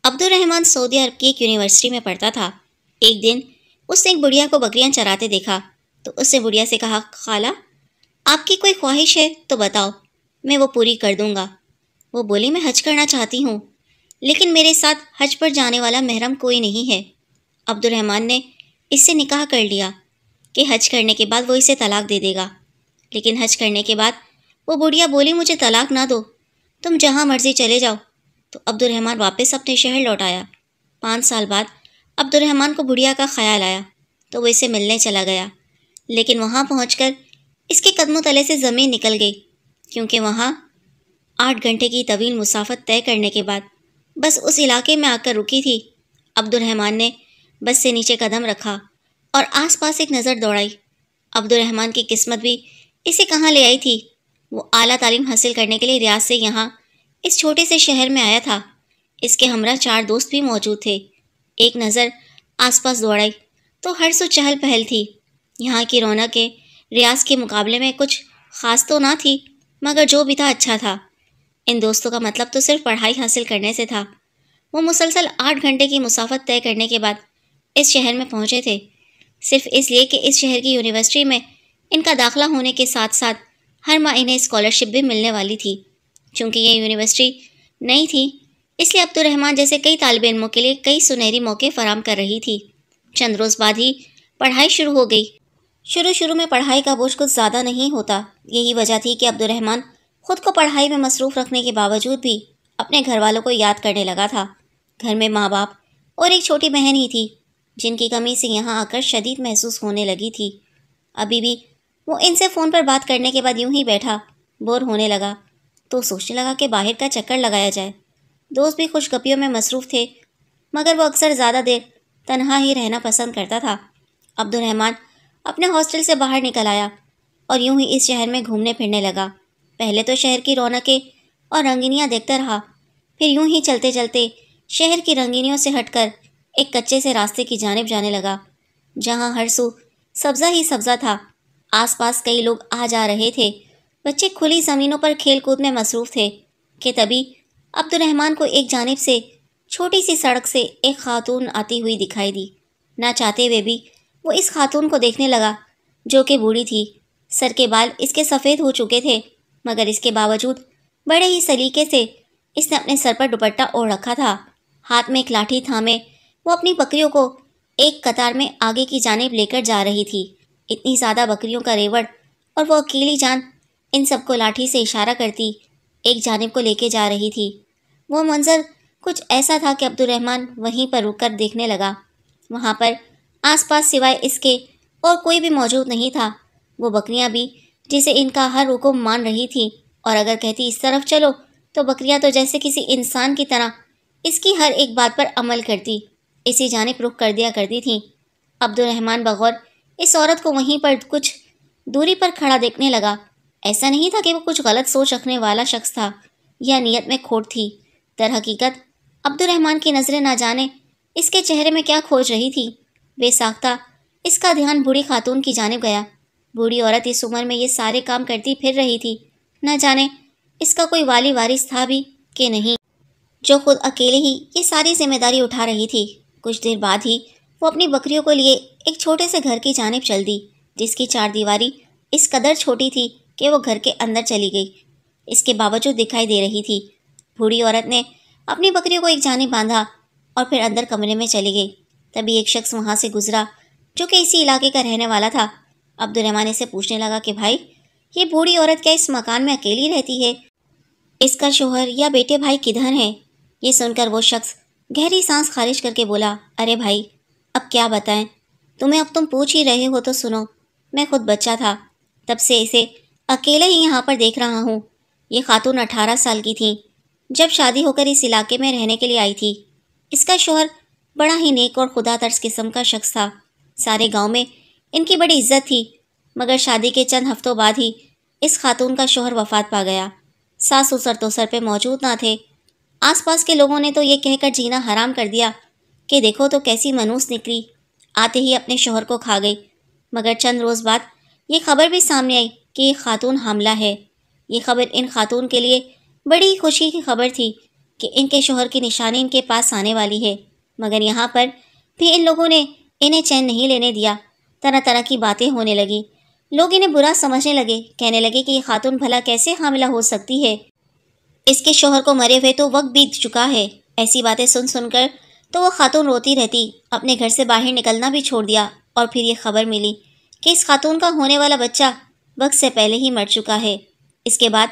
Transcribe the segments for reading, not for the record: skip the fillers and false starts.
عبد الرحمن سعودی عرب کی ایک یونیورسٹی میں پڑھتا تھا۔ ایک دن اس نے ایک بڑھیا کو بکریاں چراتے دیکھا تو اس نے بڑھیا سے کہا، خالہ آپ کی کوئی خواہش ہے تو بتاؤ، میں وہ پوری کر دوں گا۔ وہ بولی، میں حج کرنا چاہتی ہوں لیکن میرے ساتھ حج پر جانے والا محرم کوئی نہیں ہے۔ عبد الرحمن نے اس سے نکاح کر لیا کہ حج کرنے کے بعد وہ اسے طلاق دے دے گا، لیکن حج کرنے کے بعد وہ بڑھیا بولی، مجھے طلاق نہ دو، تم جہاں مرضی چلے جاؤ۔ تو عبد الرحمن واپس اپنے شہر لوٹ آیا۔ 5 سال بعد عبد الرحمن کو بڑھیا کا خیال آیا تو وہ اسے ملنے چلا گیا، لیکن وہاں پہنچ کر اس کے قدموں تلے سے زمین نکل گئی، کیونکہ وہاں 8 گھنٹے کی طویل مسافت طے کرنے کے بعد بس اس علاقے میں آ کر رکی تھی۔ عبد الرحمن نے بس سے نیچے قدم رکھا اور آس پاس ایک نظر دوڑائی۔ عبد الرحمن کی قسمت بھی اسے کہاں لے آئی تھی۔ وہ اعلیٰ تعلیم حاصل کرنے کے لیے ریاض سے یہاں اس چھوٹے سے شہر میں آیا تھا۔ اس کے ہمراہ 4 دوست بھی موجود تھے۔ ایک نظر آس پاس دوڑائی تو ہر سو چہل پہل تھی۔ یہاں کی رونق ریاض کے مقابلے میں کچھ خاص تو نہ تھی، مگر جو بھی تھا اچھا تھا۔ ان دوستوں کا مطلب تو صرف پڑھائی حاصل کرنے سے تھا۔ وہ مسلسل 8 گھنٹے کی مسافت طے کرنے کے بعد اس شہر میں پہنچے تھے، صرف اس لیے کہ اس شہر کی یونیورسٹی میں ان کا داخلہ ہونے کے ساتھ ساتھ ہر ماہ انہیں اسکالرشپ بھی ملنے والی تھی۔ چونکہ یہ یونیورسٹی نئی تھی، اس لیے عبد الرحمن جیسے کئی طالب علموں کے لیے کئی سنہری موقع فراہم کر رہی تھی۔ چند روز بعد ہی پڑھائی شروع ہو گئی۔ شروع میں پڑھائی کا بوجھ کچھ زیادہ نہیں ہوتا۔ یہی وجہ تھی کہ عبد الرحمن خود کو پڑھائی میں مصروف رکھنے کے باوجود بھی اپنے گھر والوں کو یاد کرنے لگا تھا۔ گھر میں ماں باپ اور ایک چھوٹی بہن ہی تھی، جن کی کمی سے یہاں آ کر شدید محسوس ہونے لگی تھی۔ ابھی بھی وہ ان سے فون پر بات کرنے کے بعد یوں ہی بیٹھا بور ہونے لگا تو سوچنے لگا کہ باہر کا چکر لگایا جائے۔ دوست بھی خوش گپیوں میں مصروف تھے، مگر وہ اکثر زیادہ دیر تنہا ہی رہنا پسند کرتا تھا۔ عبد الرحمن اپنے ہاسٹل سے باہر نکل آیا اور یوں ہی اس شہر میں گھومنے پھرنے لگا۔ پہلے تو شہر کی رونقیں اور رنگینیاں دیکھتا رہا، پھر یوں ہی چلتے چلتے شہر کی رنگینیوں سے ہٹ کر ایک کچے سے راستے کی جانب جانے لگا، جہاں ہر سو سبزہ ہی سبزہ تھا۔ آس پاس کئی لوگ آ جا رہے تھے، بچے کھلی زمینوں پر کھیل کود میں مصروف تھے کہ تبھی عبد الرحمن کو ایک جانب سے چھوٹی سی سڑک سے ایک خاتون آتی ہوئی دکھائی دی۔ نہ چاہتے ہوئے بھی وہ اس خاتون کو دیکھنے لگا، جو کہ بوڑھی تھی۔ سر کے بال اس کے سفید ہو چکے تھے، مگر اس کے باوجود بڑے ہی سلیقے سے اس نے اپنے سر پر دوپٹہ اوڑھ رکھا تھا۔ ہاتھ میں ایک لاٹھی تھامے وہ اپنی بکریوں کو ایک قطار میں آگے کی جانب لے کر جا رہی تھی۔ اتنی زیادہ بکریوں کا ریوڑ اور وہ اکیلی جان ان سب کو لاٹھی سے اشارہ کرتی ایک جانب کو لے کے جا رہی تھی۔ وہ منظر کچھ ایسا تھا کہ عبد الرحمن وہیں پر رک کر دیکھنے لگا۔ وہاں پر آس پاس سوائے اس کے اور کوئی بھی موجود نہیں تھا۔ وہ بکریاں بھی جسے ان کا ہر حکم مان رہی تھی، اور اگر کہتی اس طرف چلو تو بکریاں تو جیسے کسی انسان کی طرح اس کی ہر ایک بات پر عمل کرتی اسی جانب رخ کر دیا کرتی تھیں۔ عبد الرحمن بغور اس عورت کو وہیں پر کچھ دوری پر کھڑا دیکھنے لگا۔ ایسا نہیں تھا کہ وہ کچھ غلط سوچ رکھنے والا شخص تھا یا نیت میں کھوٹ تھی۔ در حقیقت عبد الرحمن کی نظریں نہ جانے اس کے چہرے میں کیا کھوج رہی تھی۔ بے ساختہ اس کا دھیان بوڑھی خاتون کی جانب گیا۔ بوڑھی عورت اس عمر میں یہ سارے کام کرتی پھر رہی تھی، نہ جانے اس کا کوئی والی وارث تھا بھی کہ نہیں، جو خود اکیلے ہی یہ ساری ذمہ داری اٹھا رہی تھی۔ کچھ دیر بعد ہی وہ اپنی بکریوں کو لیے ایک چھوٹے سے گھر کی جانب چل دی، جس کی 4 دیواری اس قدر چھوٹی تھی کہ وہ گھر کے اندر چلی گئی، اس کے باوجود دکھائی دے رہی تھی۔ بوڑھی عورت نے اپنی بکریوں کو ایک جانب باندھا اور پھر اندر کمرے میں چلی گئی۔ تبھی ایک شخص وہاں سے گزرا جو کہ اسی علاقے کا رہنے والا تھا۔ عبد الرحمن سے پوچھنے لگا کہ بھائی، یہ بوڑھی عورت کیا اس مکان میں اکیلی رہتی ہے؟ اس کا شوہر یا بیٹے بھائی کدھر ہیں؟ یہ سن کر وہ شخص گہری سانس خارج کر کے بولا، ارے بھائی اب کیا بتائیں تمہیں، اب تم پوچھ ہی رہے ہو تو سنو۔ میں خود بچہ تھا تب سے اسے اکیلے ہی یہاں پر دیکھ رہا ہوں۔ یہ خاتون 18 سال کی تھی جب شادی ہو کر اس علاقے میں رہنے کے لیے آئی تھی۔ اس کا شوہر بڑا ہی نیک اور خدا ترس قسم کا شخص تھا۔ سارے گاؤں میں ان کی بڑی عزت تھی، مگر شادی کے چند ہفتوں بعد ہی اس خاتون کا شوہر وفات پا گیا۔ ساس سسر تو سر پہ موجود نہ تھے۔ آس پاس کے لوگوں نے تو یہ کہہ کر جینا حرام کر دیا کہ دیکھو تو کیسی منوس نکلی، آتے ہی اپنے شوہر کو کھا گئی۔ مگر چند روز بعد یہ خبر بھی سامنے آئی کہ یہ خاتون حاملہ ہے۔ یہ خبر ان خاتون کے لیے بڑی خوشی کی خبر تھی، کہ ان کے شوہر کی نشانی ان کے پاس آنے والی ہے، مگر یہاں پر بھی ان لوگوں نے انہیں چین نہیں لینے دیا۔ طرح طرح کی باتیں ہونے لگی، لوگ انہیں برا سمجھنے لگے، کہنے لگے کہ یہ خاتون بھلا کیسے حاملہ ہو سکتی ہے، اس کے شوہر کو مرے ہوئے تو وقت بیت چکا ہے۔ ایسی باتیں سن سن کر تو وہ خاتون روتی رہتی، اپنے گھر سے باہر نکلنا بھی چھوڑ دیا، اور پھر یہ خبر ملی کہ اس خاتون کا ہونے والا بچہ وقت سے پہلے ہی مر چکا ہے۔ اس کے بعد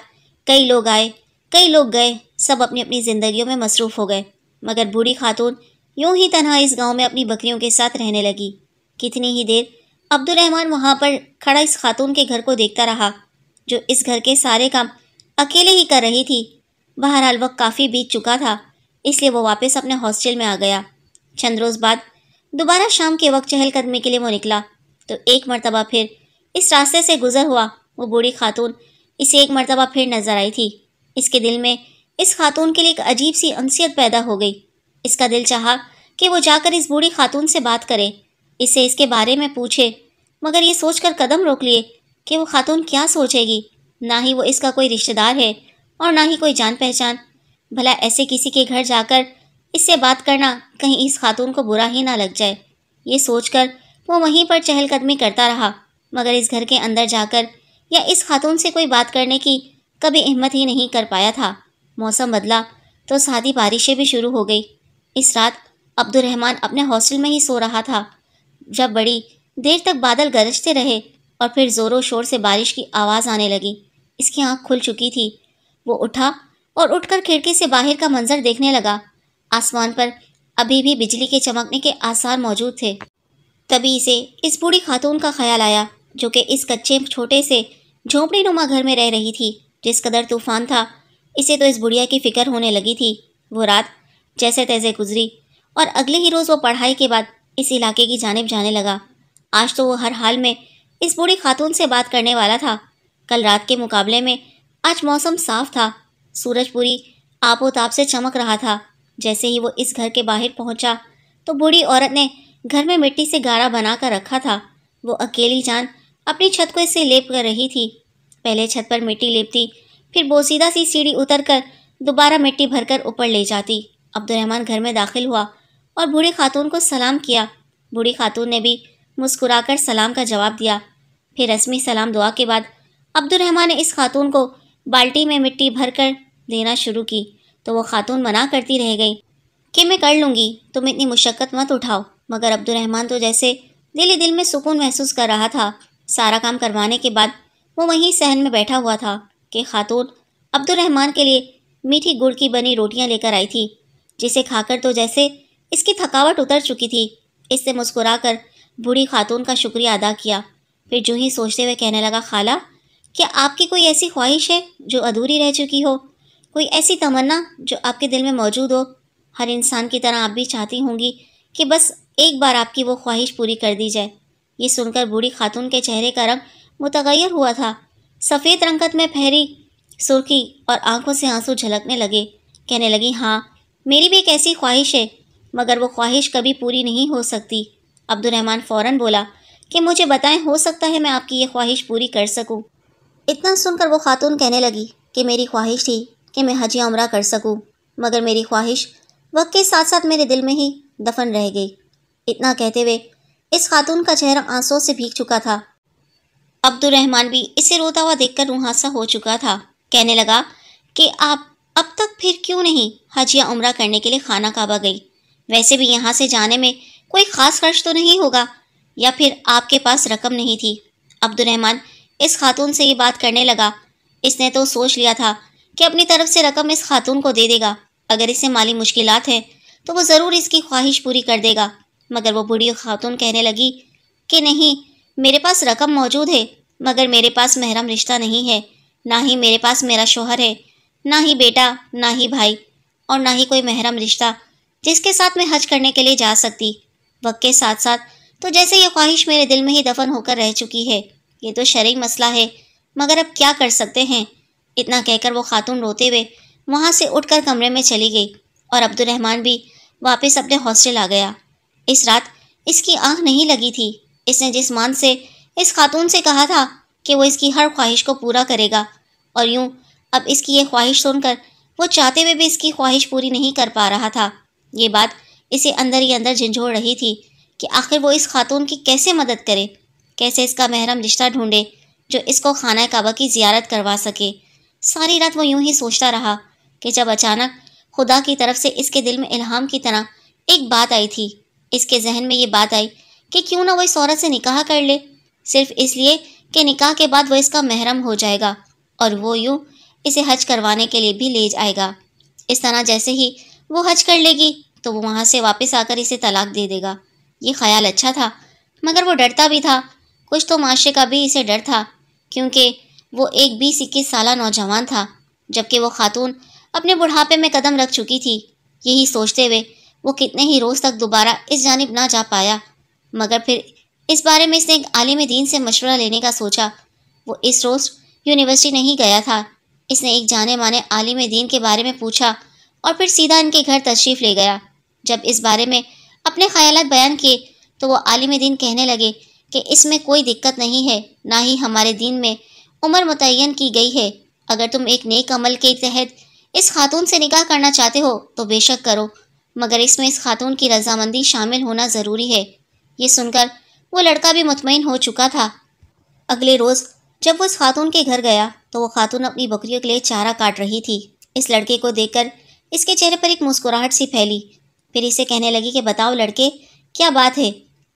کئی لوگ آئے، کئی لوگ گئے، سب اپنی اپنی زندگیوں میں مصروف ہو گئے، مگر بوڑھی خاتون یوں ہی تنہا اس گاؤں میں اپنی بکریوں کے ساتھ رہنے لگی۔ کتنی ہی دیر عبد الرحمن وہاں پر کھڑا اس خاتون کے گھر کو دیکھتا رہا، جو اس گھر کے سارے کام اکیلے ہی کر رہی تھی۔ بہرحال وقت کافی بیت چکا تھا، اس لیے وہ واپس اپنے ہاسٹل میں آ گیا۔ چند روز بعد دوبارہ شام کے وقت چہل قدمی کے لیے وہ نکلا، تو ایک مرتبہ پھر اس راستے سے گزر ہوا۔ وہ بوڑھی خاتون اسے ایک مرتبہ پھر نظر آئی تھی۔ اس کے دل میں اس خاتون کے لیے ایک عجیب سی انسیت پیدا ہو گئی۔ اس کا دل چاہا کہ وہ جا کر اس بوڑھی خاتون سے بات کرے، اسے اس کے بارے میں پوچھے، مگر یہ سوچ کر قدم روک لیے کہ وہ خاتون کیا سوچے گی۔ نہ ہی وہ اس کا کوئی رشتہ دار ہے اور نہ ہی کوئی جان پہچان، بھلا ایسے کسی کے گھر جا کر اس سے بات کرنا کہیں اس خاتون کو برا ہی نہ لگ جائے۔ یہ سوچ کر وہ وہیں پر چہل قدمی کرتا رہا، مگر اس گھر کے اندر جا کر یا اس خاتون سے کوئی بات کرنے کی کبھی ہمت ہی نہیں کر پایا تھا۔ موسم بدلا تو ساتھ ہی بارشیں بھی شروع ہو گئی۔ اس رات عبد الرحمن اپنے ہاسٹل میں ہی سو رہا تھا، جب بڑی دیر تک بادل گرجتے رہے اور پھر زور و شور سے بارش کی آواز آنے لگی۔ اس کی آنکھ کھل چکی تھی۔ وہ اٹھا اور اٹھ کر کھڑکی سے باہر کا منظر دیکھنے لگا۔ آسمان پر ابھی بھی بجلی کے چمکنے کے آثار موجود تھے۔ تبھی اسے اس بوڑھی خاتون کا خیال آیا، جو کہ اس کچے چھوٹے سے جھونپڑی نما گھر میں رہ رہی تھی۔ جس قدر طوفان تھا، اسے تو اس بڑھیا کی فکر ہونے لگی تھی۔ وہ رات جیسے تیسے گزری اور اگلے ہی روز وہ پڑھائی کے بعد اس علاقے کی جانب جانے لگا۔ آج تو وہ ہر حال میں اس بوڑھی خاتون سے بات کرنے والا تھا۔ کل رات کے مقابلے میں آج موسم صاف تھا، سورج پوری آب و تاب سے چمک رہا تھا۔ جیسے ہی وہ اس گھر کے باہر پہنچا تو بوڑھی عورت نے گھر میں مٹی سے گاڑا بنا کر رکھا تھا۔ وہ اکیلی جان اپنی چھت کو اس سے لیپ کر رہی تھی۔ پہلے چھت پر مٹی لیپتی، پھر بوسیدہ سی سیڑھی اتر کر دوبارہ مٹی بھر کر اوپر لے جاتی۔ عبد الرحمن گھر میں داخل ہوا اور بوڑھی خاتون کو سلام کیا۔ بوڑھی خاتون نے بھی مسکرا کر سلام کا جواب دیا۔ پھر رسمی سلام دعا کے بعد عبد الرحمن نے اس خاتون کو بالٹی میں مٹی بھر کر دینا شروع کی، تو وہ خاتون منع کرتی رہ گئی کہ میں کر لوں گی، تم اتنی مشقت مت اٹھاؤ۔ مگر عبد الرحمن تو جیسے دل ہی دل میں سکون محسوس کر رہا تھا۔ سارا کام کروانے کے بعد وہ وہیں صحن میں بیٹھا ہوا تھا کہ خاتون عبد الرحمن کے لیے میٹھی گڑ کی بنی روٹیاں لے کر آئی تھی، جسے کھا کر تو جیسے اس کی تھکاوٹ اتر چکی تھی۔ اس سے مسکرا کر بوڑھی خاتون کا شکریہ ادا کیا، پھر جو ہی سوچتے ہوئے کہنے لگا، خالہ، کیا آپ کی کوئی ایسی خواہش ہے جو ادھوری رہ چکی ہو؟ کوئی ایسی تمنا جو آپ کے دل میں موجود ہو؟ ہر انسان کی طرح آپ بھی چاہتی ہوں گی کہ بس ایک بار آپ کی وہ خواہش پوری کر دی جائے۔ یہ سن کر بوڑھی خاتون کے چہرے کا رنگ متغیر ہوا تھا، سفید رنگت میں پھیری سرخی اور آنکھوں سے آنسو جھلکنے لگے۔ کہنے لگی، ہاں، میری بھی ایک ایسی خواہش ہے، مگر وہ خواہش کبھی پوری نہیں ہو سکتی۔ عبد الرحمن فوراً بولا کہ مجھے بتائیں، ہو سکتا ہے میں آپ کی یہ خواہش پوری کر سکوں۔ اتنا سن کر وہ خاتون کہنے لگی کہ میری خواہش تھی کہ میں حج یا عمرہ کر سکوں، مگر میری خواہش وقت کے ساتھ ساتھ میرے دل میں ہی دفن رہ گئی۔ اتنا کہتے ہوئے اس خاتون کا چہرہ آنسوں سے بھیگ چکا تھا۔ عبد الرحمن بھی اسے روتا ہوا دیکھ کر روحانسا ہو چکا تھا۔ کہنے لگا کہ آپ اب تک پھر کیوں نہیں حج یا عمرہ کرنے کے لیے خانہ کعبہ گئی؟ ویسے بھی یہاں سے جانے میں کوئی خاص خرچ تو نہیں ہوگا، یا پھر آپ کے پاس رقم نہیں تھی؟ عبد الرحمن اس خاتون سے یہ بات کرنے لگا۔ اس نے تو سوچ لیا تھا کہ اپنی طرف سے رقم اس خاتون کو دے دے گا، اگر اسے مالی مشکلات ہیں تو وہ ضرور اس کی خواہش پوری کر دے گا۔ مگر وہ بوڑھی خاتون کہنے لگی کہ نہیں، میرے پاس رقم موجود ہے، مگر میرے پاس محرم رشتہ نہیں ہے، نہ ہی میرے پاس میرا شوہر ہے، نہ ہی بیٹا، نہ ہی بھائی، اور نہ ہی کوئی محرم رشتہ جس کے ساتھ میں حج کرنے کے لیے جا سکتی۔ وقت کے ساتھ ساتھ تو جیسے یہ خواہش میرے دل میں ہی دفن ہو کر رہ چکی ہے۔ یہ تو شرعی مسئلہ ہے، مگر اب کیا کر سکتے ہیں؟ اتنا کہہ کر وہ خاتون روتے ہوئے وہاں سے اٹھ کر کمرے میں چلی گئی، اور عبد الرحمن بھی واپس اپنے ہاسٹل آ گیا۔ اس رات اس کی آنکھ نہیں لگی تھی۔ اس نے جس مان سے اس خاتون سے کہا تھا کہ وہ اس کی ہر خواہش کو پورا کرے گا، اور یوں اب اس کی یہ خواہش سن کر وہ چاہتے ہوئے بھی اس کی خواہش پوری نہیں کر پا رہا تھا۔ یہ بات اسے اندر ہی اندر جھنجھوڑ رہی تھی کہ آخر وہ اس خاتون کی کیسے مدد کرے، کیسے اس کا محرم رشتہ ڈھونڈے جو اس کو خانہ کعبہ کی زیارت کروا سکے۔ ساری رات وہ یوں ہی سوچتا رہا کہ جب اچانک خدا کی طرف سے اس کے دل میں الہام کی طرح ایک بات آئی تھی۔ اس کے ذہن میں یہ بات آئی کہ کیوں نہ وہ اس عورت سے نکاح کر لے، صرف اس لیے کہ نکاح کے بعد وہ اس کا محرم ہو جائے گا اور وہ یوں اسے حج کروانے کے لیے بھی لے جائے گا۔ اس طرح جیسے ہی وہ حج کر لے گی تو وہ وہاں سے واپس آ کر اسے طلاق دے دے گا۔ یہ خیال اچھا تھا، مگر وہ ڈرتا بھی تھا۔ کچھ تو معاشرے کا بھی اسے ڈر تھا، کیونکہ وہ ایک 20-21 سالہ نوجوان تھا، جبکہ وہ خاتون اپنے بڑھاپے میں قدم رکھ چکی تھی۔ یہی سوچتے ہوئے وہ کتنے ہی روز تک دوبارہ اس جانب نہ جا پایا، مگر پھر اس بارے میں اس نے ایک عالم دین سے مشورہ لینے کا سوچا۔ وہ اس روز یونیورسٹی نہیں گیا تھا۔ اس نے ایک جانے مانے عالم دین کے بارے میں پوچھا اور پھر سیدھا ان کے گھر تشریف لے گیا۔ جب اس بارے میں اپنے خیالات بیان کیے تو وہ عالم دین کہنے لگے کہ اس میں کوئی دقت نہیں ہے، نہ ہی ہمارے دین میں عمر متعین کی گئی ہے۔ اگر تم ایک نیک عمل کے تحت اس خاتون سے نکاح کرنا چاہتے ہو تو بے شک کرو، مگر اس میں اس خاتون کی رضامندی شامل ہونا ضروری ہے۔ یہ سن کر وہ لڑکا بھی مطمئن ہو چکا تھا۔ اگلے روز جب وہ اس خاتون کے گھر گیا تو وہ خاتون اپنی بکریوں کے لیے چارہ کاٹ رہی تھی۔ اس لڑکے کو دیکھ کر اس کے چہرے پر ایک مسکراہٹ سی پھیلی، پھر اسے کہنے لگی کہ بتاؤ لڑکے، کیا بات ہے،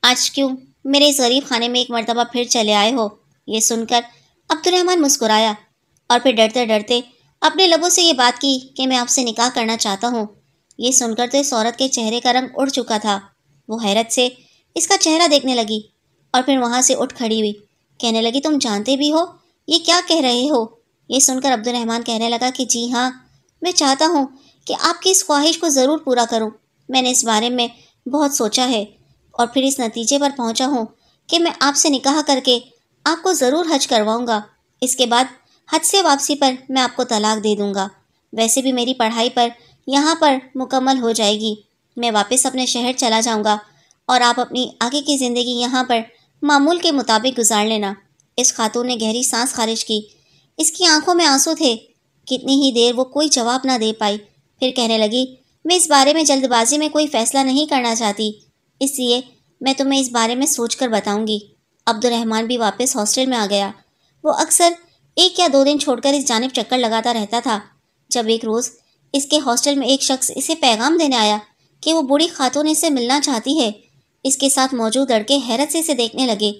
آج کیوں میرے اس غریب خانے میں ایک مرتبہ پھر چلے آئے ہو؟ یہ سن کر عبد الرحمن مسکرایا اور پھر ڈرتے ڈرتے اپنے لبوں سے یہ بات کی کہ میں آپ سے نکاح کرنا چاہتا ہوں۔ یہ سن کر تو اس عورت کے چہرے کا رنگ اڑ چکا تھا۔ وہ حیرت سے اس کا چہرہ دیکھنے لگی اور پھر وہاں سے اٹھ کھڑی ہوئی، کہنے لگی تم جانتے بھی ہو یہ کیا کہہ رہے ہو؟ یہ سن کر عبد الرحمن کہنے لگا کہ جی ہاں، میں چاہتا ہوں کہ آپ کی اس خواہش کو ضرور پورا کروں۔ میں نے اس بارے میں بہت سوچا ہے اور پھر اس نتیجے پر پہنچا ہوں کہ میں آپ سے نکاح کر کے آپ کو ضرور حج کرواؤں گا۔ اس کے بعد حج سے واپسی پر میں آپ کو طلاق دے دوں گا۔ ویسے بھی میری پڑھائی پر یہاں پر مکمل ہو جائے گی، میں واپس اپنے شہر چلا جاؤں گا اور آپ اپنی آگے کی زندگی یہاں پر معمول کے مطابق گزار لینا۔ اس خاتون نے گہری سانس خارج کی، اس کی آنکھوں میں آنسو تھے۔ کتنی ہی دیر وہ کوئی جواب نہ دے پائی، پھر کہنے لگی میں اس بارے میں جلد بازی میں کوئی فیصلہ نہیں کرنا چاہتی، اس لیے میں تمہیں اس بارے میں سوچ کر بتاؤں گی۔ عبد الرحمن بھی واپس ہاسٹل میں آ گیا۔ وہ اکثر 1 یا 2 دن چھوڑ کر اس جانب چکر لگاتا رہتا تھا۔ جب ایک روز اس کے ہاسٹل میں ایک شخص اسے پیغام دینے آیا کہ وہ بوڑھی خاتون اس سے ملنا چاہتی ہے، اس کے ساتھ موجود لڑکے حیرت سے اسے دیکھنے لگے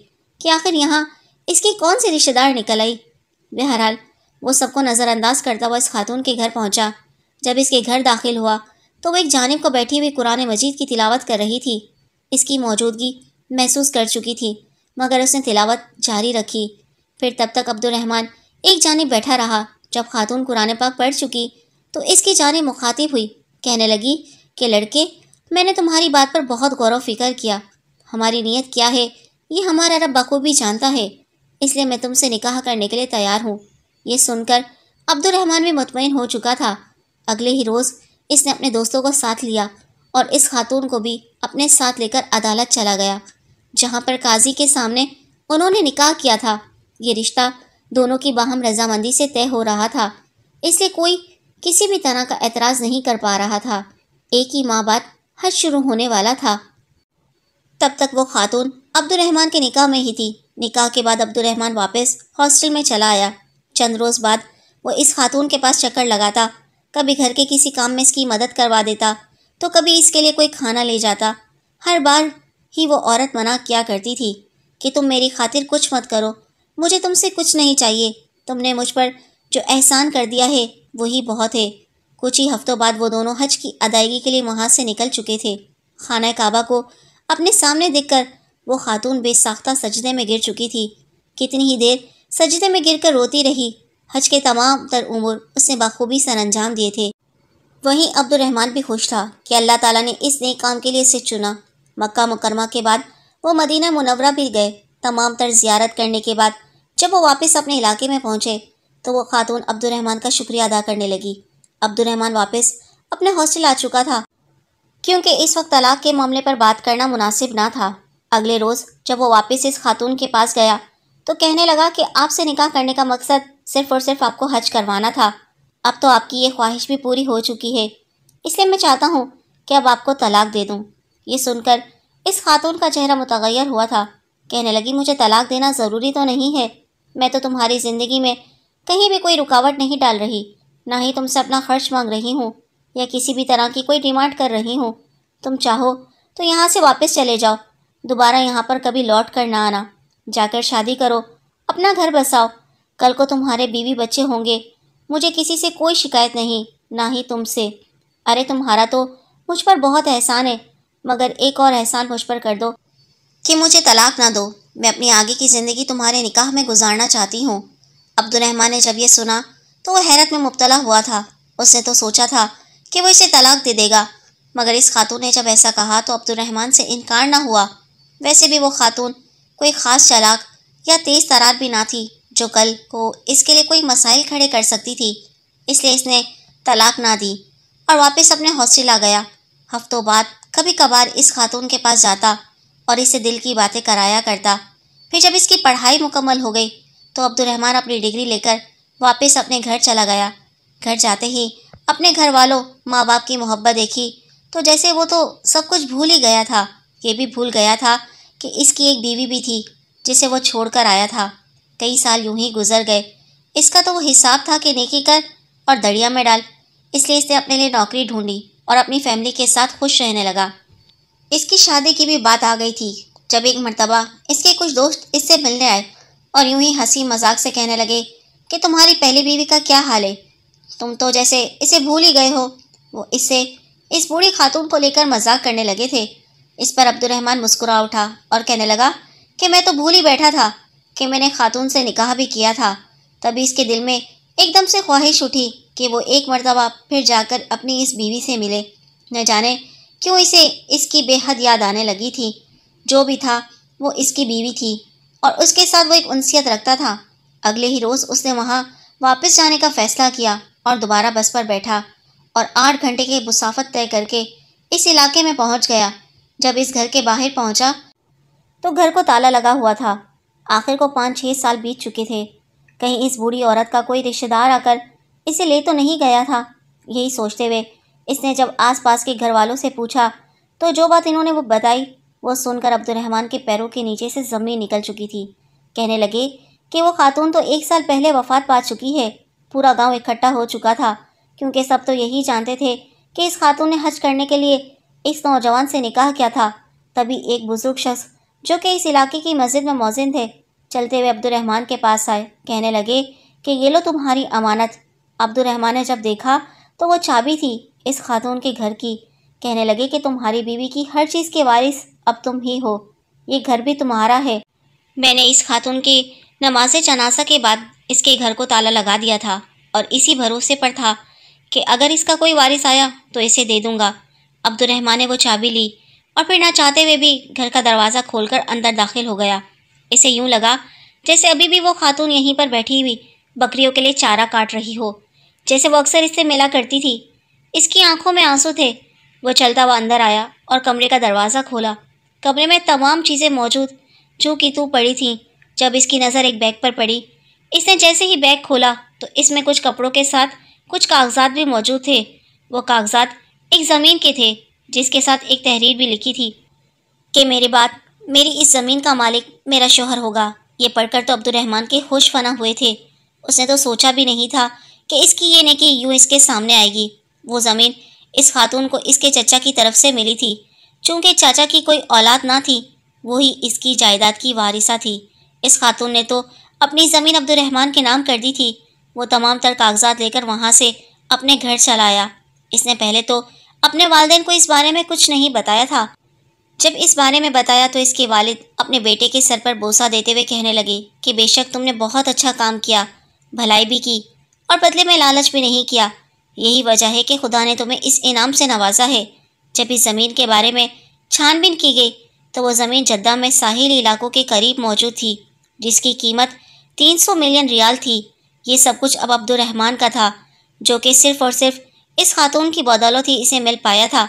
کہ آخر یہاں اس کی کون سی رشتہ دار نکل آئی۔ بہرحال وہ سب کو نظر انداز کرتا ہوا اس خاتون کے گھر پہنچا۔ جب اس کے گھر داخل ہوا تو وہ ایک جانب کو بیٹھی ہوئی قرآن مجید کی تلاوت کر رہی تھی۔ اس کی موجودگی محسوس کر چکی تھی، مگر اس نے تلاوت جاری رکھی۔ پھر تب تک عبد الرحمن ایک جانب بیٹھا رہا۔ جب خاتون قرآن پاک پڑھ چکی تو اس کی جانب مخاطب ہوئی، کہنے لگی کہ لڑکے، میں نے تمہاری بات پر بہت غور و فکر کیا۔ ہماری نیت کیا ہے یہ ہمارا رب بخوبی جانتا ہے، اس لیے میں تم سے نکاح کرنے کے لیے تیار ہوں۔ یہ سن کر عبد الرحمن بھی مطمئن ہو چکا تھا۔ اگلے ہی روز اس نے اپنے دوستوں کو ساتھ لیا اور اس خاتون کو بھی اپنے ساتھ لے کر عدالت چلا گیا، جہاں پر قاضی کے سامنے انہوں نے نکاح کیا تھا۔ یہ رشتہ دونوں کی باہم رضامندی سے طے ہو رہا تھا، اس لیے کوئی کسی بھی طرح کا اعتراض نہیں کر پا رہا تھا۔ ایک ہی ماہ بعد حج شروع ہونے والا تھا۔ تب تک وہ خاتون عبد الرحمن کے نکاح میں ہی تھی۔ نکاح کے بعد عبد الرحمن واپس ہاسٹل میں چلا آیا۔ چند روز بعد وہ اس خاتون کے پاس چکر لگاتا، کبھی گھر کے کسی کام میں اس کی مدد کروا دیتا تو کبھی اس کے لیے کوئی کھانا لے جاتا۔ ہر بار ہی وہ عورت منع کیا کرتی تھی کہ تم میری خاطر کچھ مت کرو، مجھے تم سے کچھ نہیں چاہیے، تم نے مجھ پر جو احسان کر دیا ہے وہی بہت ہے۔ کچھ ہی ہفتوں بعد وہ دونوں حج کی ادائیگی کے لیے وہاں سے نکل چکے تھے۔ خانہ کعبہ کو اپنے سامنے دیکھ کر وہ خاتون بے ساختہ سجدے میں گر چکی تھی۔ کتنی ہی دیر سجدے میں گر کر روتی رہی۔ حج کے تمام تر امور اس نے بخوبی سر انجام دیے تھے۔ وہیں عبد الرحمن بھی خوش تھا کہ اللہ تعالیٰ نے اس نیک کام کے لیے اسے چنا۔ مکہ مکرمہ کے بعد وہ مدینہ منورہ بھی گئے۔ تمام تر زیارت کرنے کے بعد جب وہ واپس اپنے علاقے میں پہنچے تو وہ خاتون عبد الرحمن کا شکریہ ادا کرنے لگی۔ عبد الرحمن واپس اپنے ہاسٹل آ چکا تھا، کیونکہ اس وقت طلاق کے معاملے پر بات کرنا مناسب نہ تھا۔ اگلے روز جب وہ واپس اس خاتون کے پاس گیا تو کہنے لگا کہ آپ سے نکاح کرنے کا مقصد صرف اور صرف آپ کو حج کروانا تھا۔ اب تو آپ کی یہ خواہش بھی پوری ہو چکی ہے، اس لیے میں چاہتا ہوں کہ اب آپ کو طلاق دے دوں۔ یہ سن کر اس خاتون کا چہرہ متغیر ہوا تھا۔ کہنے لگی مجھے طلاق دینا ضروری تو نہیں ہے، میں تو تمہاری زندگی میں کہیں بھی کوئی رکاوٹ نہیں ڈال رہی، نہ ہی تم سے اپنا خرچ مانگ رہی ہوں یا کسی بھی طرح کی کوئی ڈیمانڈ کر رہی ہوں۔ تم چاہو تو یہاں سے واپس چلے جاؤ، دوبارہ یہاں پر کبھی لوٹ کر نہ آنا، جا کر شادی کرو، اپنا گھر بساؤ، کل کو تمہارے بیوی بچے ہوں گے، مجھے کسی سے کوئی شکایت نہیں، نہ ہی تم سے۔ ارے تمہارا تو مجھ پر بہت احسان ہے، مگر ایک اور احسان مجھ پر کر دو کہ مجھے طلاق نہ دو، میں اپنی آگے کی زندگی تمہارے نکاح میں گزارنا چاہتی ہوں۔ عبد الرحمن نے جب یہ سنا تو وہ حیرت میں مبتلا ہوا تھا۔ اس نے تو سوچا تھا کہ وہ اسے طلاق دے دے گا، مگر اس خاتون نے جب ایسا کہا تو عبد الرحمن سے انکار نہ ہوا۔ ویسے بھی وہ خاتون کوئی خاص چالاک یا تیز ترار بھی نہ تھی جو کل کو اس کے لیے کوئی مسائل کھڑے کر سکتی تھی، اس لیے اس نے طلاق نہ دی اور واپس اپنے ہاسٹل آ گیا۔ ہفتوں بعد کبھی کبھار اس خاتون کے پاس جاتا اور اسے دل کی باتیں کرایا کرتا۔ پھر جب اس کی پڑھائی مکمل ہو گئی تو عبد الرحمن اپنی ڈگری لے کر واپس اپنے گھر چلا گیا۔ گھر جاتے ہی اپنے گھر والوں ماں باپ کی محبت دیکھی تو جیسے وہ تو سب کچھ بھول ہی گیا تھا، یہ بھی بھول گیا تھا کہ اس کی ایک بیوی بھی تھی جسے وہ چھوڑ کر آیا تھا۔ کئی سال یوں ہی گزر گئے۔ اس کا تو وہ حساب تھا کہ نیکی کر اور دریا میں ڈال، اس لیے اس نے اپنے لیے نوکری ڈھونڈی اور اپنی فیملی کے ساتھ خوش رہنے لگا۔ اس کی شادی کی بھی بات آ گئی تھی جب ایک مرتبہ اس کے کچھ دوست اس سے ملنے آئے اور یوں ہی ہنسی مذاق سے کہنے لگے کہ تمہاری پہلی بیوی کا کیا حال ہے، تم تو جیسے اسے بھول ہی گئے ہو۔ وہ اس بوڑھی خاتون کو لے کر مذاق کرنے لگے تھے۔ اس پر عبد الرحمن مسکرا اٹھا اور کہنے لگا کہ میں تو بھول ہی بیٹھا تھا کہ میں نے خاتون سے نکاح بھی کیا تھا۔ تبھی اس کے دل میں ایک دم سے خواہش اٹھی کہ وہ ایک مرتبہ پھر جا کر اپنی اس بیوی سے ملے۔ نہ جانے کیوں اسے اس کی بے حد یاد آنے لگی تھی۔ جو بھی تھا وہ اس کی بیوی تھی اور اس کے ساتھ وہ ایک انسیت رکھتا تھا۔ اگلے ہی روز اس نے وہاں واپس جانے کا فیصلہ کیا اور دوبارہ بس پر بیٹھا اور 8 گھنٹے کی مسافت طے کر کے اس علاقے میں پہنچ گیا۔ جب اس گھر کے باہر پہنچا تو گھر کو تالا لگا ہوا تھا۔ آخر کو 5-6 سال بیت چکے تھے، کہیں اس بوڑھی عورت کا کوئی رشتہ دار آ کر اسے لے تو نہیں گیا تھا۔ یہی سوچتے ہوئے اس نے جب آس پاس کے گھر والوں سے پوچھا تو جو بات انہوں نے وہ بتائی وہ سن کر عبد الرحمن کے پیروں کے نیچے سے زمین نکل چکی تھی۔ کہنے لگے کہ وہ خاتون تو 1 سال پہلے وفات پا چکی ہے۔ پورا گاؤں اکٹھا ہو چکا تھا کیونکہ سب تو یہی جانتے تھے کہ اس خاتون نے حج کرنے کے لیے اس نوجوان سے نکاح کیا تھا۔ تبھی ایک بزرگ شخص جو کہ اس علاقے کی مسجد میں مؤذن تھے چلتے ہوئے عبد الرحمن کے پاس آئے، کہنے لگے کہ یہ لو تمہاری امانت۔ عبد الرحمن نے جب دیکھا تو وہ چابی تھی اس خاتون کے گھر کی۔ کہنے لگے کہ تمہاری بیوی کی ہر چیز کے وارث اب تم ہی ہو، یہ گھر بھی تمہارا ہے۔ میں نے اس خاتون کی نماز جنازہ کے بعد اس کے گھر کو تالا لگا دیا تھا اور اسی بھروسے پر تھا کہ اگر اس کا کوئی وارث آیا تو اسے دے دوں گا۔ عبد الرحمن نے وہ چابی لی اور پھر نہ چاہتے ہوئے بھی گھر کا دروازہ کھول کر اندر داخل ہو گیا۔ اسے یوں لگا جیسے ابھی بھی وہ خاتون یہیں پر بیٹھی ہوئی بکریوں کے لیے چارہ کاٹ رہی ہو، جیسے وہ اکثر اس سے ملا کرتی تھی۔ اس کی آنکھوں میں آنسو تھے۔ وہ چلتا ہوا اندر آیا اور کمرے کا دروازہ کھولا۔ کمرے میں تمام چیزیں موجود جو کہ تو پڑی تھیں۔ جب اس کی نظر ایک بیگ پر پڑی، اس نے جیسے ہی بیگ کھولا تو اس میں کچھ کپڑوں کے ساتھ کچھ کاغذات بھی موجود تھے۔ وہ کاغذات ایک زمین کے تھے جس کے ساتھ ایک تحریر بھی لکھی تھی کہ میرے بعد میری اس زمین کا مالک میرا شوہر ہوگا۔ یہ پڑھ کر تو عبد الرحمن کے ہوش فنا ہوئے تھے۔ اس نے تو سوچا بھی نہیں تھا کہ اس کی یہ نیکی یوں اس کے سامنے آئے گی۔ وہ زمین اس خاتون کو اس کے چچا کی طرف سے ملی تھی۔ چونکہ چاچا کی کوئی اولاد نہ تھی، وہی اس کی جائیداد کی وارثہ تھی۔ اس خاتون نے تو اپنی زمین عبد الرحمن کے نام کر دی تھی۔ وہ تمام تر کاغذات لے کر وہاں سے اپنے گھر چلا آیا۔ اس نے پہلے تو اپنے والدین کو اس بارے میں کچھ نہیں بتایا تھا۔ جب اس بارے میں بتایا تو اس کے والد اپنے بیٹے کے سر پر بوسہ دیتے ہوئے کہنے لگے کہ بے شک تم نے بہت اچھا کام کیا، بھلائی بھی کی اور بدلے میں لالچ بھی نہیں کیا۔ یہی وجہ ہے کہ خدا نے تمہیں اس انعام سے نوازا ہے۔ جب اس زمین کے بارے میں چھان بین کی گئی تو وہ زمین جدہ میں ساحلی علاقوں کے قریب موجود تھی، جس کی قیمت 300 ملین ریال تھی۔ یہ سب کچھ اب عبد الرحمن کا تھا، جو کہ صرف اور صرف اس خاتون کی بدولت ہی اسے مل پایا تھا۔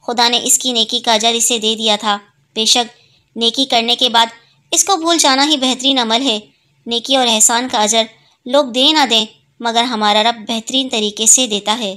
خدا نے اس کی نیکی کا اجر اسے دے دیا تھا۔ بے شک نیکی کرنے کے بعد اس کو بھول جانا ہی بہترین عمل ہے۔ نیکی اور احسان کا اجر لوگ دیں نہ دیں، مگر ہمارا رب بہترین طریقے سے دیتا ہے۔